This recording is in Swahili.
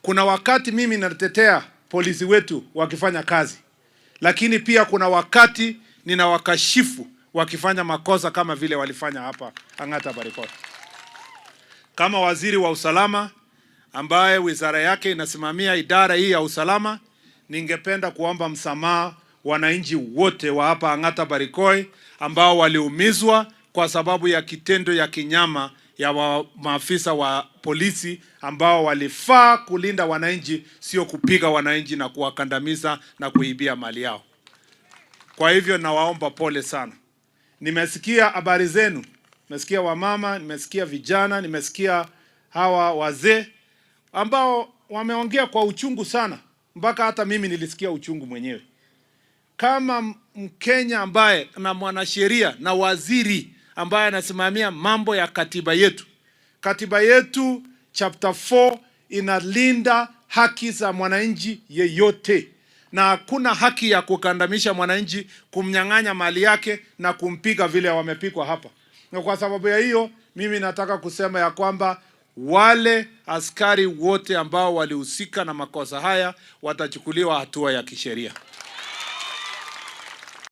Kuna wakati mimi natetea polisi wetu wakifanya kazi, lakini pia kuna wakati ninawakashifu wakifanya makosa kama vile walifanya hapa Ang'ata Barikoi. Kama waziri wa usalama ambaye wizara yake inasimamia idara hii ya usalama, ningependa kuomba msamaha wananchi wote wa hapa Ang'ata Barikoi ambao waliumizwa kwa sababu ya kitendo ya kinyama ya maafisa wa polisi ambao walifaa kulinda wananchi, sio kupiga wananchi na kuwakandamiza na kuibia mali yao. Kwa hivyo nawaomba pole sana. Nimesikia habari zenu, nimesikia wamama, nimesikia vijana, nimesikia hawa wazee ambao wameongea kwa uchungu sana, mpaka hata mimi nilisikia uchungu mwenyewe. Kama Mkenya ambaye na mwanasheria na waziri ambaye anasimamia mambo ya katiba yetu. Katiba yetu chapter 4 inalinda haki za mwananchi yeyote. Na hakuna haki ya kukandamisha mwananchi, kumnyang'anya mali yake na kumpiga vile wamepigwa hapa. Na kwa sababu ya hiyo, mimi nataka kusema ya kwamba wale askari wote ambao walihusika na makosa haya watachukuliwa hatua ya kisheria.